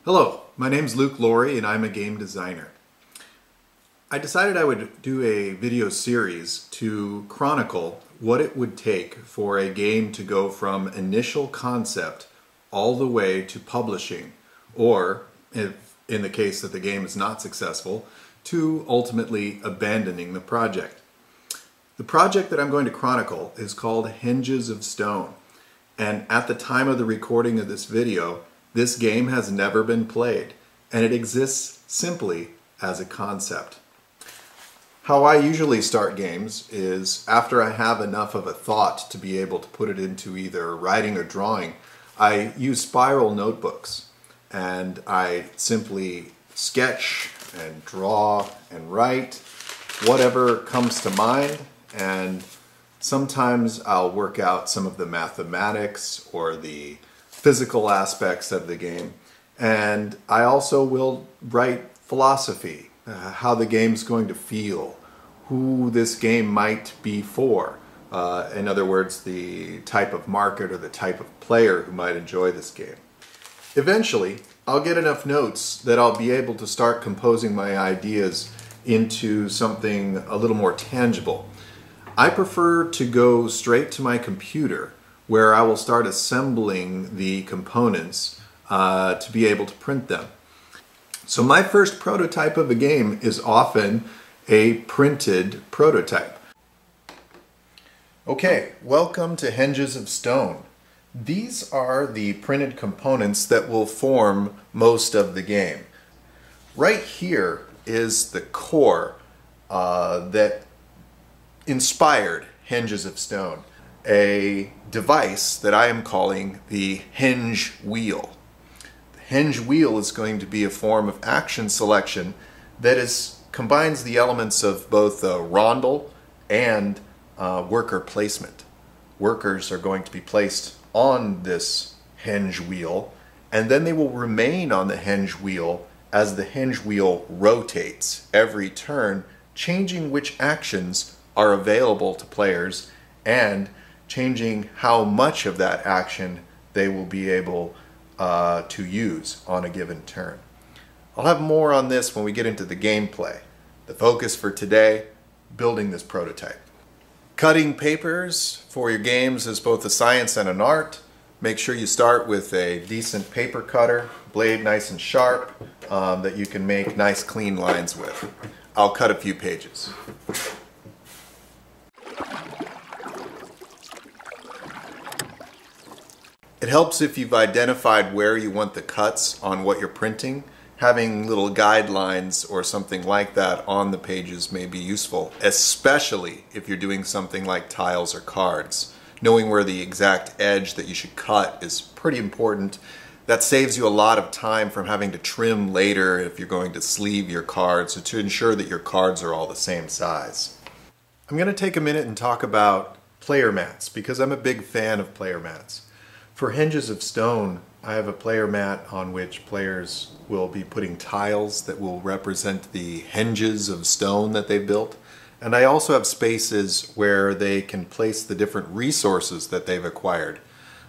Hello, my name's Luke Laurie and I'm a game designer. I decided I would do a video series to chronicle what it would take for a game to go from initial concept all the way to publishing, or if in the case that the game is not successful, to ultimately abandoning the project. The project that I'm going to chronicle is called Henges of Stone, and at the time of the recording of this video, this game has never been played, and it exists simply as a concept. How I usually start games is after I have enough of a thought to be able to put it into either writing or drawing, I use spiral notebooks, and I simply sketch and draw and write whatever comes to mind, and sometimes I'll work out some of the mathematics or the physical aspects of the game, and I also will write philosophy, how the game's going to feel, who this game might be for. In other words, the type of market or the type of player who might enjoy this game. Eventually, I'll get enough notes that I'll be able to start composing my ideas into something a little more tangible. I prefer to go straight to my computer where I will start assembling the components to be able to print them. So my first prototype of a game is often a printed prototype. Okay, welcome to Henges of Stone. These are the printed components that will form most of the game. Right here is the core that inspired Henges of Stone, a device that I am calling the Henge wheel. The Henge wheel is going to be a form of action selection that combines the elements of both rondel and worker placement. Workers are going to be placed on this Henge wheel, and then they will remain on the Henge wheel as the Henge wheel rotates every turn, changing which actions are available to players and changing how much of that action they will be able to use on a given turn. I'll have more on this when we get into the gameplay. The focus for today, building this prototype. Cutting papers for your games is both a science and an art. Make sure you start with a decent paper cutter, blade nice and sharp, that you can make nice clean lines with. I'll cut a few pages. It helps if you've identified where you want the cuts on what you're printing. Having little guidelines or something like that on the pages may be useful, especially if you're doing something like tiles or cards. Knowing where the exact edge that you should cut is pretty important. That saves you a lot of time from having to trim later if you're going to sleeve your cards, so to ensure that your cards are all the same size. I'm going to take a minute and talk about player mats, because I'm a big fan of player mats. For Henges of Stone, I have a player mat on which players will be putting tiles that will represent the henges of stone that they've built. And I also have spaces where they can place the different resources that they've acquired.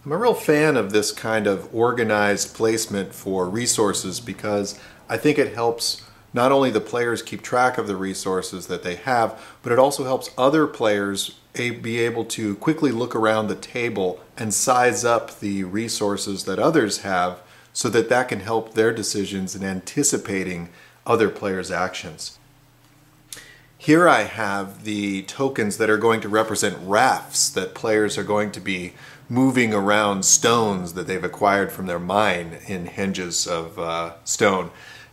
I'm a real fan of this kind of organized placement for resources because I think it helps not only the players keep track of the resources that they have, but it also helps other players be able to quickly look around the table and size up the resources that others have so that that can help their decisions in anticipating other players' actions. Here I have the tokens that are going to represent rafts that players are going to be moving around stones that they've acquired from their mine in Henges of Stone.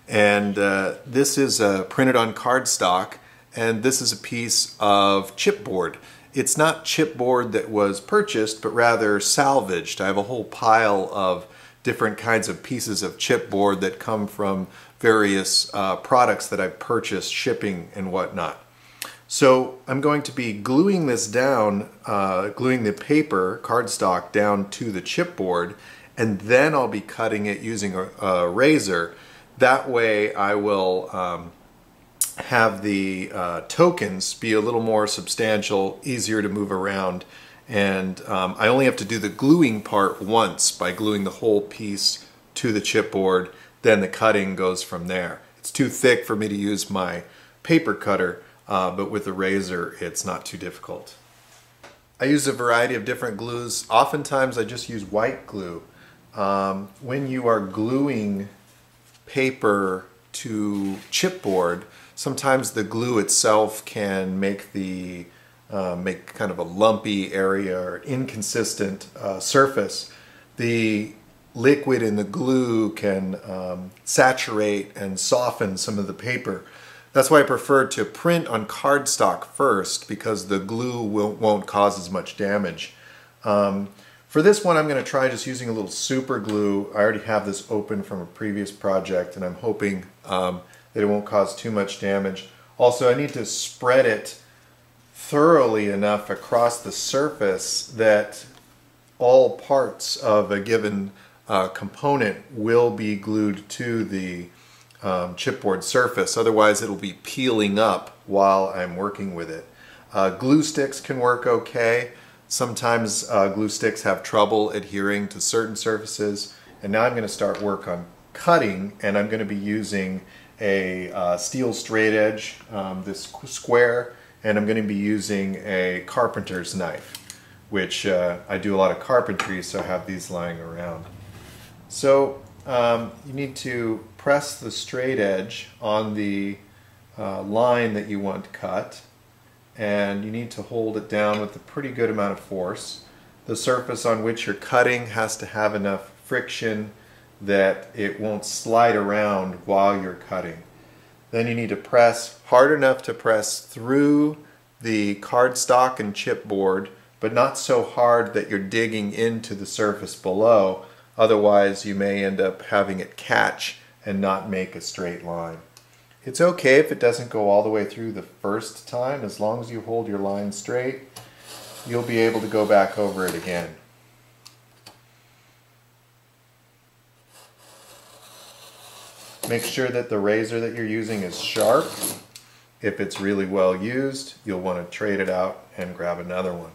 And this is printed on cardstock, and this is a piece of chipboard. It's not chipboard that was purchased, but rather salvaged. I have a whole pile of different kinds of pieces of chipboard that come from various products that I've purchased, shipping and whatnot. So I'm going to be gluing this down, gluing the paper, cardstock, down to the chipboard, and then I'll be cutting it using a razor. That way I will have the tokens be a little more substantial, easier to move around, and I only have to do the gluing part once by gluing the whole piece to the chipboard. then the cutting goes from there. It's too thick for me to use my paper cutter, but with the razor it's not too difficult. I use a variety of different glues. Oftentimes I just use white glue. When you are gluing paper to chipboard, sometimes the glue itself can make make kind of a lumpy area or inconsistent surface. The liquid in the glue can saturate and soften some of the paper. That's why I prefer to print on cardstock first, because the glue won't cause as much damage. For this one I'm going to try just using a little super glue. I already have this open from a previous project and I'm hoping that it won't cause too much damage. Also, I need to spread it thoroughly enough across the surface that all parts of a given component will be glued to the chipboard surface. Otherwise it'll be peeling up while I'm working with it. Glue sticks can work okay. Sometimes glue sticks have trouble adhering to certain surfaces. And now I'm going to start work on cutting, and I'm going to be using a steel straight edge, this square, and I'm going to be using a carpenter's knife, which I do a lot of carpentry, so I have these lying around. So you need to press the straight edge on the line that you want cut, and you need to hold it down with a pretty good amount of force. The surface on which you're cutting has to have enough friction that it won't slide around while you're cutting. Then you need to press hard enough to press through the cardstock and chipboard, but not so hard that you're digging into the surface below. Otherwise you may end up having it catch and not make a straight line. It's okay if it doesn't go all the way through the first time. As long as you hold your line straight, you'll be able to go back over it again. Make sure that the razor that you're using is sharp. If it's really well used, you'll want to trade it out and grab another one.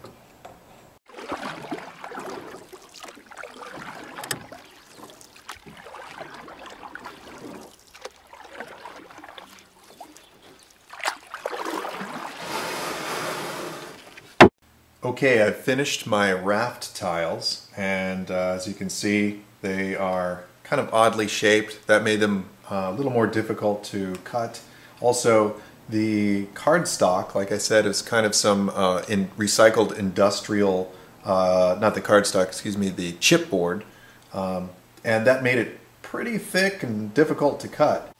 Okay, I've finished my raft tiles, and as you can see, they are kind of oddly shaped. That made them a little more difficult to cut. Also, the cardstock, like I said, is kind of some recycled industrial, not the cardstock, excuse me, the chipboard, and that made it pretty thick and difficult to cut.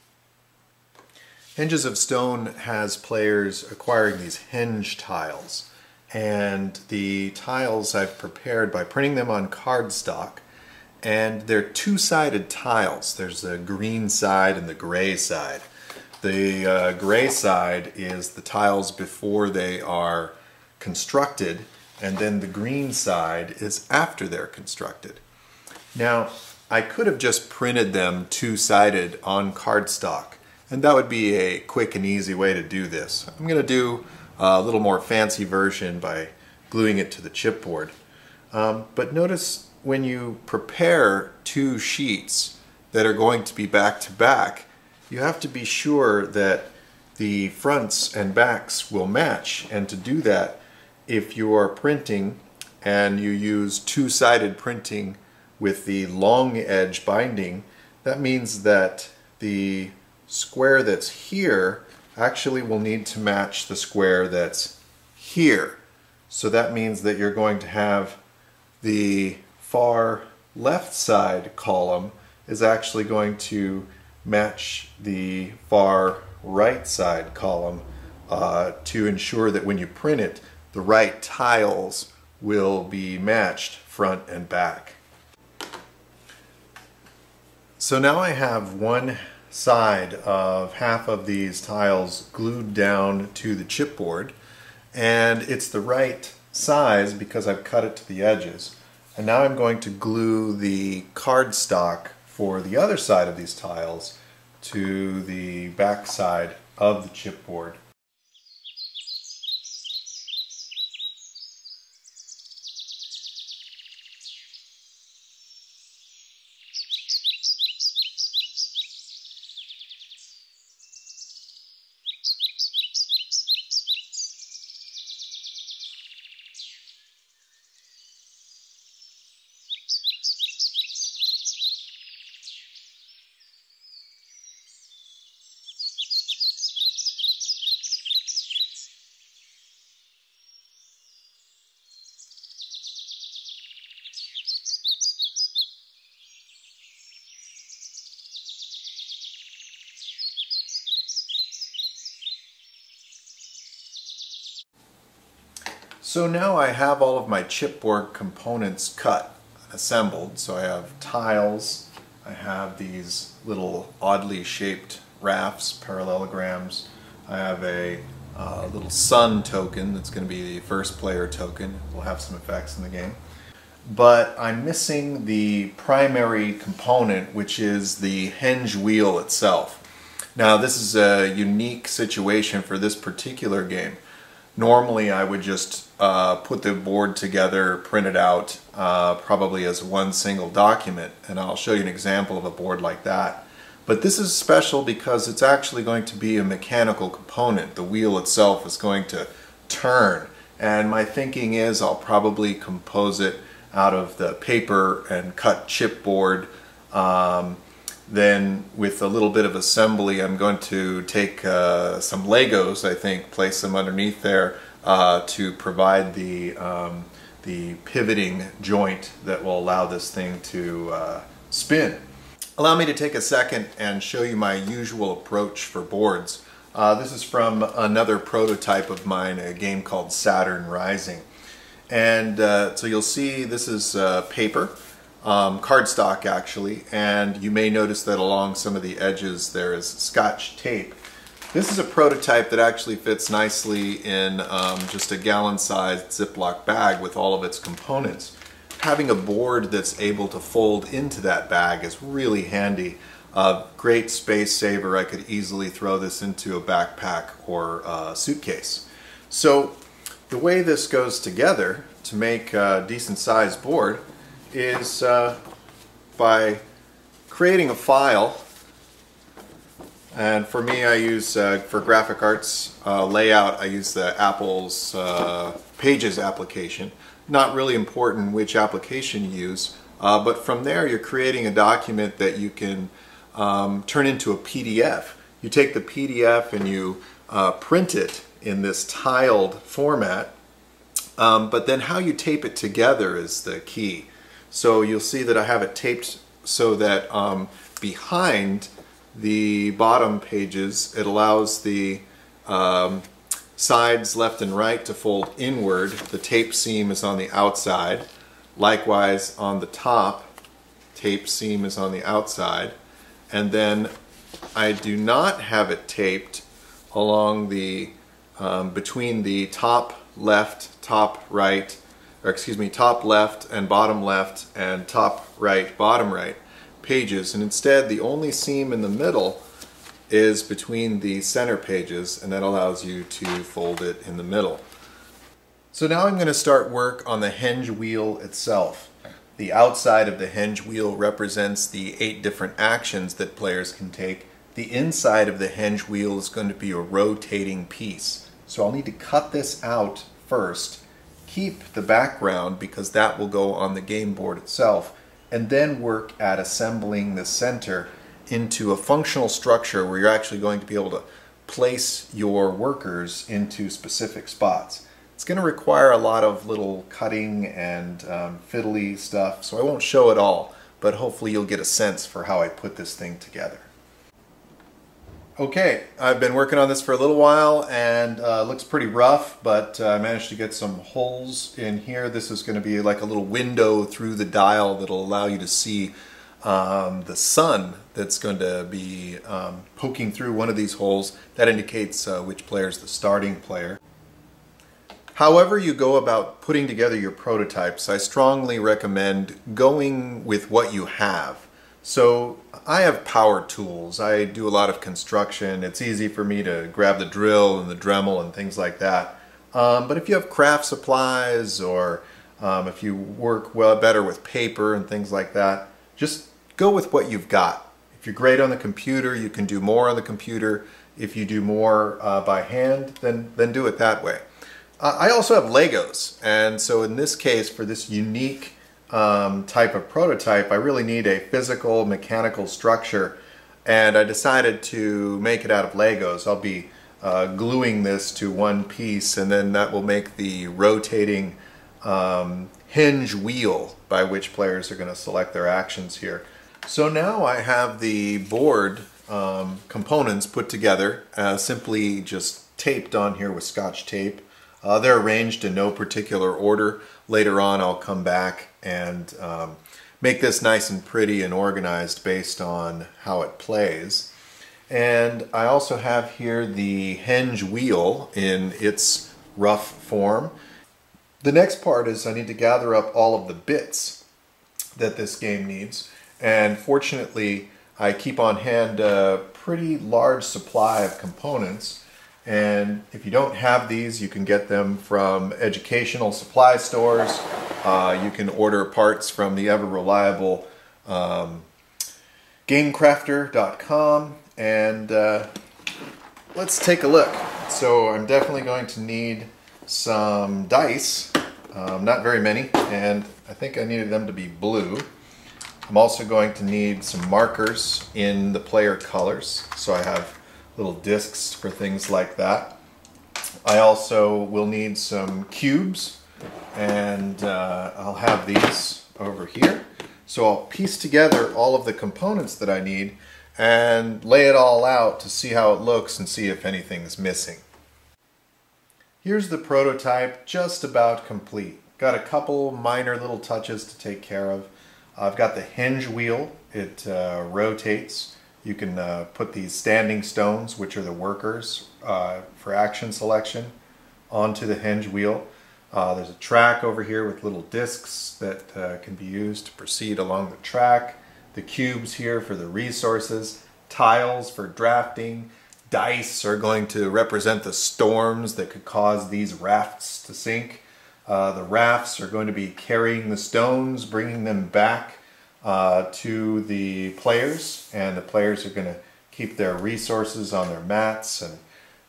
Henges of Stone has players acquiring these henge tiles. And the tiles I've prepared by printing them on cardstock, and they're two-sided tiles. There's the green side and the gray side. The gray side is the tiles before they are constructed, and then the green side is after they're constructed. Now, I could have just printed them two-sided on cardstock, and that would be a quick and easy way to do this. I'm going to do a little more fancy version by gluing it to the chipboard. But notice when you prepare two sheets that are going to be back to back, you have to be sure that the fronts and backs will match. And to do that, if you are printing and you use two-sided printing with the long edge binding, that means that the square that's here actually will need to match the square that's here. So that means that you're going to have the far left side column is actually going to match the far right side column to ensure that when you print it, the right tiles will be matched front and back. So now I have one side of half of these tiles glued down to the chipboard, and it's the right size because I've cut it to the edges. And now I'm going to glue the cardstock for the other side of these tiles to the back side of the chipboard. So now I have all of my chipboard components cut, assembled. So I have tiles, I have these little oddly shaped rafts, parallelograms, I have a little sun token that's going to be the first player token. We'll have some effects in the game. But I'm missing the primary component, which is the hinge wheel itself. Now this is a unique situation for this particular game. Normally I would just put the board together, print it out, probably as one single document, and I'll show you an example of a board like that. But this is special because it's actually going to be a mechanical component. The wheel itself is going to turn, and my thinking is I'll probably compose it out of the paper and cut chipboard. Then with a little bit of assembly, I'm going to take some Legos, I think, place them underneath there to provide the pivoting joint that will allow this thing to spin. Allow me to take a second and show you my usual approach for boards. This is from another prototype of mine, a game called Saturn Rising. And so you'll see this is paper. Cardstock actually, and you may notice that along some of the edges there is Scotch tape. This is a prototype that actually fits nicely in just a gallon-sized Ziploc bag with all of its components. Having a board that's able to fold into that bag is really handy. Great space saver. I could easily throw this into a backpack or a suitcase. So the way this goes together to make a decent-sized board is by creating a file, and for me I use for graphic arts layout I use the Apple's Pages application. Not really important which application you use, but from there you're creating a document that you can turn into a PDF. You take the PDF and you print it in this tiled format, but then how you tape it together is the key. So you'll see that I have it taped so that behind the bottom pages it allows the sides left and right to fold inward. The tape seam is on the outside. Likewise on the top, tape seam is on the outside. And then I do not have it taped along the between the top left, top right, or excuse me, top left and top right, bottom right pages, and instead the only seam in the middle is between the center pages, and that allows you to fold it in the middle. So now I'm going to start work on the hinge wheel itself. The outside of the hinge wheel represents the 8 different actions that players can take. The inside of the hinge wheel is going to be a rotating piece. So I'll need to cut this out first, keep the background because that will go on the game board itself, and then work at assembling the center into a functional structure where you're actually going to be able to place your workers into specific spots. It's going to require a lot of little cutting and fiddly stuff, so I won't show it all, but hopefully you'll get a sense for how I put this thing together. Okay, I've been working on this for a little while and it looks pretty rough, but I managed to get some holes in here. This is going to be like a little window through the dial that'll allow you to see the sun that's going to be poking through one of these holes. That indicates which player is the starting player. However you go about putting together your prototypes, I strongly recommend going with what you have. So I have power tools. I do a lot of construction. It's easy for me to grab the drill and the Dremel and things like that. But if you have craft supplies, or if you work better with paper and things like that, just go with what you've got. If you're great on the computer, you can do more on the computer. If you do more by hand, then do it that way. I also have Legos, and so in this case, for this unique type of prototype, I really need a physical mechanical structure, and I decided to make it out of Legos. I'll be gluing this to one piece, and then that will make the rotating hinge wheel by which players are going to select their actions here. So now I have the board components put together, simply just taped on here with Scotch tape. They're arranged in no particular order. Later on I'll come back and make this nice and pretty and organized based on how it plays. And I also have here the henge wheel in its rough form. The next part is I need to gather up all of the bits that this game needs. And fortunately, I keep on hand a pretty large supply of components. And if you don't have these, you can get them from educational supply stores. You can order parts from the ever-reliable gamecrafter.com. And let's take a look. So I'm definitely going to need some dice, not very many, and I think I needed them to be blue. I'm also going to need some markers in the player colors, so I have little discs for things like that. I also will need some cubes, and I'll have these over here. So I'll piece together all of the components that I need and lay it all out to see how it looks and see if anything's missing. Here's the prototype, just about complete. Got a couple minor little touches to take care of. I've got the henge wheel. It rotates. You can put these standing stones, which are the workers for action selection, onto the henge wheel. There's a track over here with little discs that can be used to proceed along the track. The cubes here for the resources, tiles for drafting, dice are going to represent the storms that could cause these rafts to sink. The rafts are going to be carrying the stones, bringing them back to the players, and the players are going to keep their resources on their mats and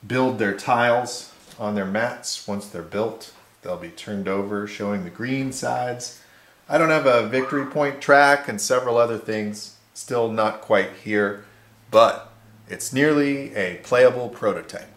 build their tiles on their mats. Once they're built, they'll be turned over, showing the green sides. I don't have a victory point track and several other things, still not quite here, but it's nearly a playable prototype.